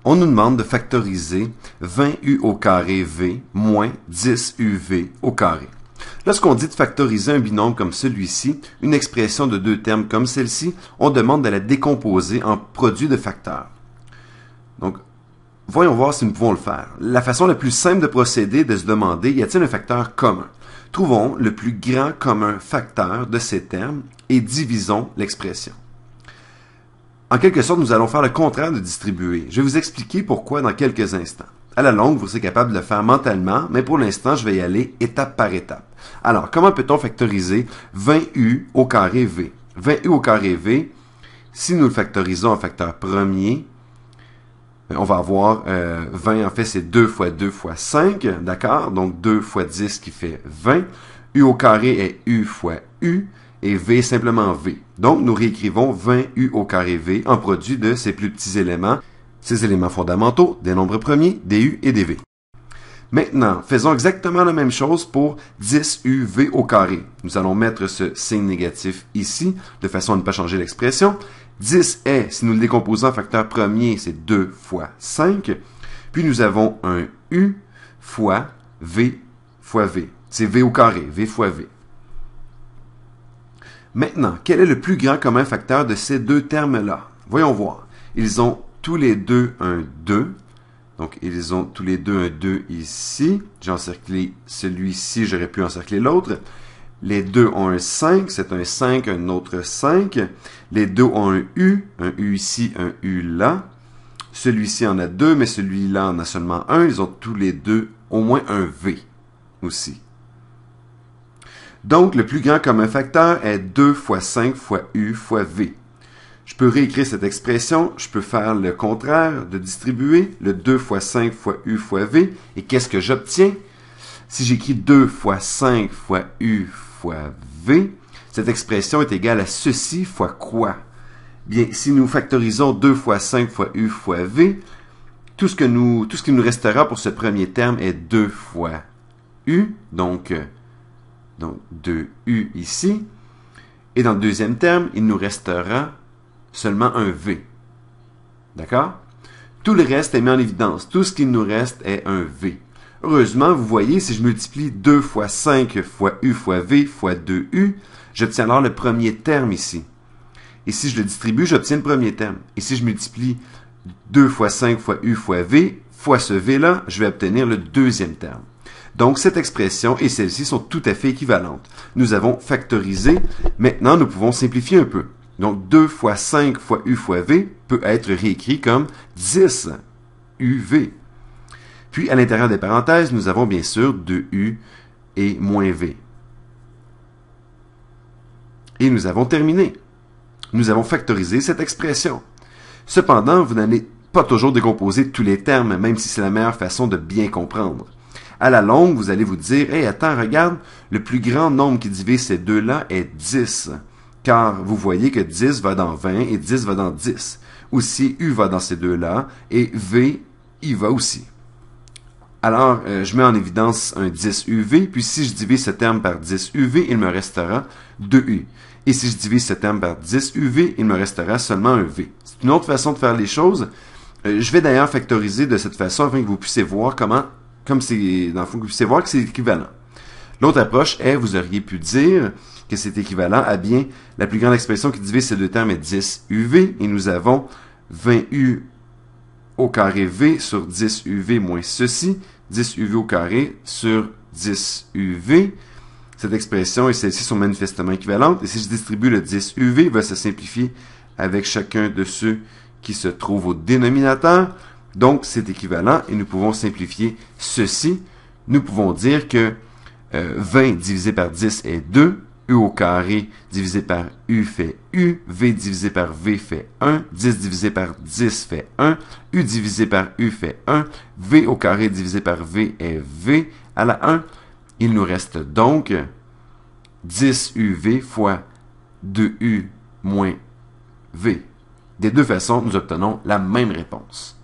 On nous demande de factoriser 20u au carré v moins 10uv au carré. Lorsqu'on dit de factoriser un binôme comme celui-ci, une expression de deux termes comme celle-ci, on demande de la décomposer en produit de facteurs. Donc, voyons voir si nous pouvons le faire. La façon la plus simple de procéder est de se demander, y a-t-il un facteur commun? Trouvons le plus grand commun facteur de ces termes et divisons l'expression. En quelque sorte, nous allons faire le contraire de distribuer. Je vais vous expliquer pourquoi dans quelques instants. À la longue, vous serez capable de le faire mentalement, mais pour l'instant, je vais y aller étape par étape. Alors, comment peut-on factoriser 20u au carré v? 20u au carré v, si nous le factorisons en facteur premier, on va avoir 20, en fait, c'est 2 fois 2 fois 5, d'accord? Donc, 2 fois 10 qui fait 20. U au carré est u fois u, et v simplement v. Donc, nous réécrivons 20u au carré v en produit de ces plus petits éléments, ces éléments fondamentaux, des nombres premiers, des u et des v. Maintenant, faisons exactement la même chose pour 10uv au carré. Nous allons mettre ce signe négatif ici, de façon à ne pas changer l'expression. 10 est, si nous le décomposons en facteur premier, c'est 2 fois 5. Puis nous avons un u fois v fois v. C'est v au carré, v fois v. Maintenant, quel est le plus grand commun facteur de ces deux termes-là? Voyons voir. Ils ont tous les deux un 2. Donc, ils ont tous les deux un 2 ici. J'ai encerclé celui-ci, j'aurais pu encercler l'autre. Les deux ont un 5, c'est un 5, un autre 5. Les deux ont un U ici, un U là. Celui-ci en a deux, mais celui-là en a seulement un. Ils ont tous les deux au moins un V aussi. Donc, le plus grand commun facteur est 2 fois 5 fois U fois V. Je peux réécrire cette expression, je peux faire le contraire de distribuer, le 2 fois 5 fois U fois V. Et qu'est-ce que j'obtiens? Si j'écris 2 fois 5 fois U fois V, cette expression est égale à ceci fois quoi? Bien, si nous factorisons 2 fois 5 fois U fois V, tout ce qui nous restera pour ce premier terme est 2 fois U, donc 2U ici. Et dans le deuxième terme, il nous restera seulement un V. D'accord? Tout le reste est mis en évidence. Tout ce qu'il nous reste est un V. Heureusement, vous voyez, si je multiplie 2 fois 5 fois U fois V fois 2U, j'obtiens alors le premier terme ici. Et si je le distribue, j'obtiens le premier terme. Et si je multiplie 2 fois 5 fois U fois V fois ce V-là, je vais obtenir le deuxième terme. Donc, cette expression et celle-ci sont tout à fait équivalentes. Nous avons factorisé. Maintenant, nous pouvons simplifier un peu. Donc, 2 fois 5 fois U fois V peut être réécrit comme 10 UV. Puis, à l'intérieur des parenthèses, nous avons bien sûr 2U et moins V. Et nous avons terminé. Nous avons factorisé cette expression. Cependant, vous n'allez pas toujours décomposer tous les termes, même si c'est la meilleure façon de bien comprendre. À la longue, vous allez vous dire, « Hey, attends, regarde, le plus grand nombre qui divise ces deux-là est 10. » Car vous voyez que 10 va dans 20 et 10 va dans 10. Aussi, U va dans ces deux-là et V y va aussi. Alors, je mets en évidence un 10UV, puis si je divise ce terme par 10UV, il me restera 2U. Et si je divise ce terme par 10UV, il me restera seulement un V. C'est une autre façon de faire les choses. Je vais d'ailleurs factoriser de cette façon afin que vous puissiez voir comme c'est, dans le fond, que vous puissiez voir que c'est équivalent. L'autre approche est, vous auriez pu dire que c'est équivalent à bien, la plus grande expression qui divise ces deux termes est 10UV, et nous avons 20U au carré V sur 10UV moins ceci, 10UV au carré sur 10UV. Cette expression et celle-ci sont manifestement équivalentes, et si je distribue le 10UV, il va se simplifier avec chacun de ceux qui se trouvent au dénominateur. Donc, c'est équivalent, et nous pouvons simplifier ceci. Nous pouvons dire que 20 divisé par 10 est 2, U au carré divisé par U fait U, V divisé par V fait 1, 10 divisé par 10 fait 1, U divisé par U fait 1, V au carré divisé par V est V à la 1. Il nous reste donc 10UV fois 2U moins V. Des deux façons, nous obtenons la même réponse.